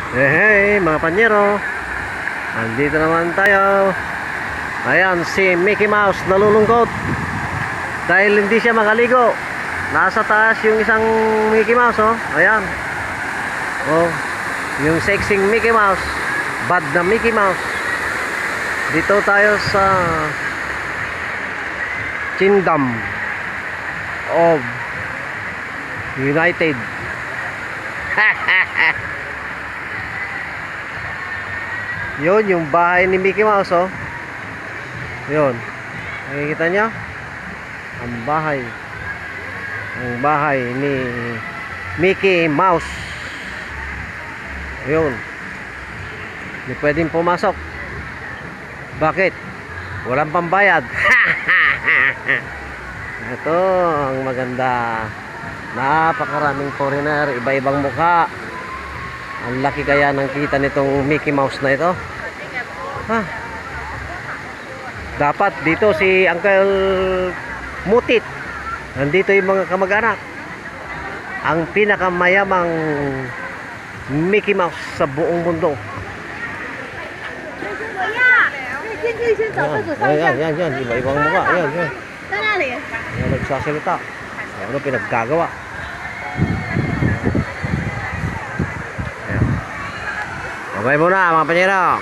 Hey, mga panyero, andito naman tayo. Ayan, si Mickey Mouse nalulungkot dahil hindi siya makaligo. Nasa taas yung isang Mickey Mouse, oh. Ayan. Oh, yung sexing Mickey Mouse, bad na Mickey Mouse. Dito tayo sa Kingdom of United. Yun, yung bahay ni Mickey Mouse, oh. Yun. Nakikita nyo? Ang bahay ni Mickey Mouse. Yun. Hindi pwedeng pumasok. Bakit? Walang pambayad. Ito ang maganda. Napakaraming foreigner, iba-ibang mukha. Ang laki kaya ng kita nitong Mickey Mouse na ito. Ha? Dapat dito si Uncle Mutit. Nandito yung mga kamag-anak. Ang pinakamayamang Mickey Mouse sa buong mundo. Yan. Iba-ibang mukha. Yan. Yan, nagsasalita. Ano pinaggagawa? Okay muna mga panyero.